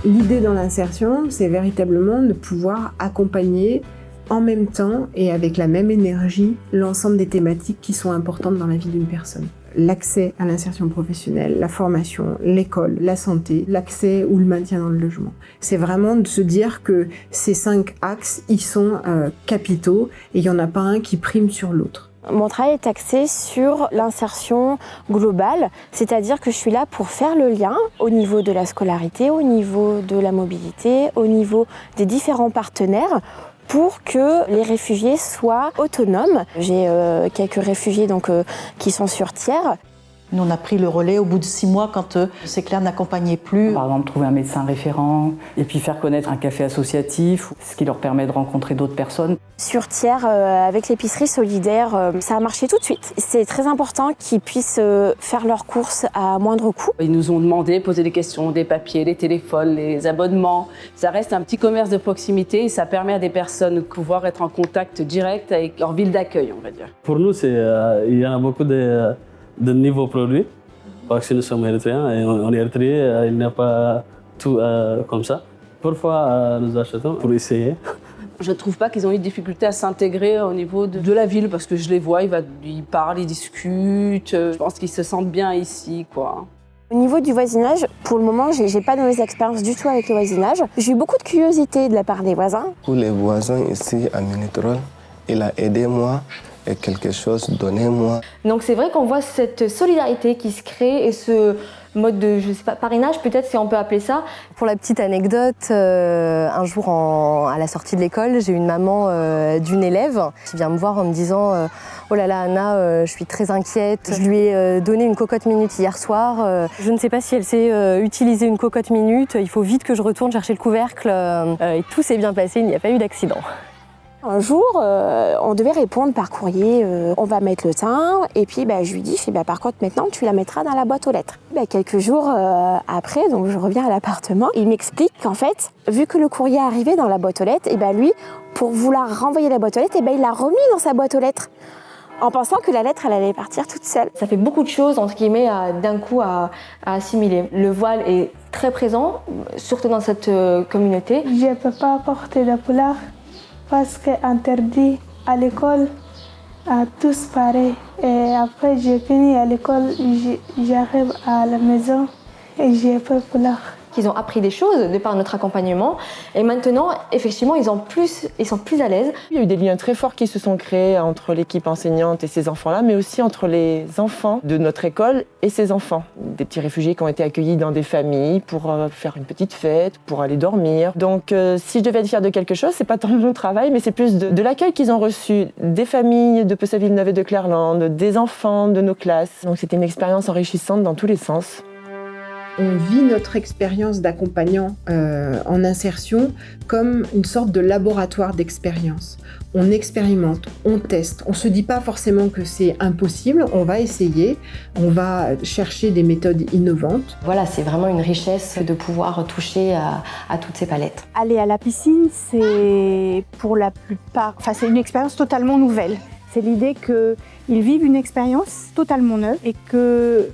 L'idée dans l'insertion, c'est véritablement de pouvoir accompagner en même temps et avec la même énergie l'ensemble des thématiques qui sont importantes dans la vie d'une personne. L'accès à l'insertion professionnelle, la formation, l'école, la santé, l'accès ou le maintien dans le logement. C'est vraiment de se dire que ces 5 axes, ils sont capitaux et il n'y en a pas un qui prime sur l'autre. Mon travail est axé sur l'insertion globale, c'est-à-dire que je suis là pour faire le lien au niveau de la scolarité, au niveau de la mobilité, au niveau des différents partenaires, pour que les réfugiés soient autonomes. J'ai quelques réfugiés qui sont sur Thiers. Nous, on a pris le relais au bout de 6 mois quand ces clercs n'accompagnaient plus. Par exemple, trouver un médecin référent et puis faire connaître un café associatif, ce qui leur permet de rencontrer d'autres personnes. Sur Thiers, avec l'épicerie solidaire, ça a marché tout de suite. C'est très important qu'ils puissent faire leurs courses à moindre coût. Ils nous ont demandé, poser des questions, des papiers, les téléphones, les abonnements. Ça reste un petit commerce de proximité et ça permet à des personnes de pouvoir être en contact direct avec leur ville d'accueil, on va dire. Pour nous, il y a beaucoup de nouveaux produits, parce que nous sommes érythréens et en Érythrée, il n'y a pas tout comme ça. Parfois, nous achetons pour essayer. Je ne trouve pas qu'ils ont eu de difficulté à s'intégrer au niveau de la ville, parce que je les vois, ils parlent, ils discutent. Je pense qu'ils se sentent bien ici, quoi. Au niveau du voisinage, pour le moment, j'ai pas de mauvaise expérience du tout avec le voisinage. J'ai eu beaucoup de curiosité de la part des voisins. Pour les voisins ici à Ménétrol, il a aidé moi. Et quelque chose, donnez-moi. Donc c'est vrai qu'on voit cette solidarité qui se crée et ce mode de, je sais pas, parrainage peut-être si on peut appeler ça. Pour la petite anecdote, un jour à la sortie de l'école, j'ai une maman d'une élève qui vient me voir en me disant oh là là Anna, je suis très inquiète. Je lui ai donné une cocotte minute hier soir. Je ne sais pas si elle sait utiliser une cocotte minute. Il faut vite que je retourne chercher le couvercle. Et tout s'est bien passé, il n'y a pas eu d'accident. Un jour, on devait répondre par courrier, on va mettre le timbre, et puis je lui dis, par contre maintenant tu la mettras dans la boîte aux lettres. Quelques jours après, donc je reviens à l'appartement, il m'explique qu'en fait, vu que le courrier arrivait dans la boîte aux lettres, lui, pour vouloir renvoyer la boîte aux lettres, il l'a remis dans sa boîte aux lettres, en pensant que la lettre elle allait partir toute seule. Ça fait beaucoup de choses, entre guillemets, d'un coup à assimiler. Le voile est très présent, surtout dans cette communauté. Je ne peux pas porter le foulard. Parce qu'interdit à l'école, à tous pareil. Et après, j'ai fini à l'école, j'arrive à la maison et j'ai pas foulard. Ils ont appris des choses de par notre accompagnement et maintenant, effectivement, ils sont plus à l'aise. Il y a eu des liens très forts qui se sont créés entre l'équipe enseignante et ces enfants-là, mais aussi entre les enfants de notre école et ces enfants. Des petits réfugiés qui ont été accueillis dans des familles pour faire une petite fête, pour aller dormir. Donc, si je devais être fière de quelque chose, c'est pas tant mon travail, mais c'est plus de l'accueil qu'ils ont reçu des familles de Pessa-Villeneuve et de Clairland, des enfants de nos classes. Donc, c'était une expérience enrichissante dans tous les sens. On vit notre expérience d'accompagnant en insertion comme une sorte de laboratoire d'expérience. On expérimente, on teste, on ne se dit pas forcément que c'est impossible, on va essayer, on va chercher des méthodes innovantes. Voilà, c'est vraiment une richesse de pouvoir toucher à toutes ces palettes. Aller à la piscine, c'est pour la plupart, c'est une expérience totalement nouvelle. C'est l'idée qu'ils vivent une expérience totalement neuve et que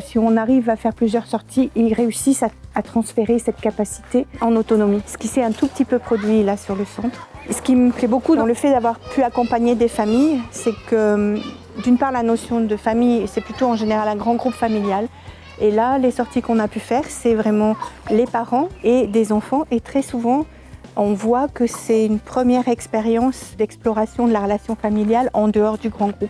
si on arrive à faire plusieurs sorties, ils réussissent à transférer cette capacité en autonomie. Ce qui s'est un tout petit peu produit là sur le centre. Et ce qui me plaît beaucoup dans le fait d'avoir pu accompagner des familles, c'est que d'une part la notion de famille, c'est plutôt en général un grand groupe familial. Et là, les sorties qu'on a pu faire, c'est vraiment les parents et des enfants. Et très souvent, on voit que c'est une première expérience d'exploration de la relation familiale en dehors du grand groupe.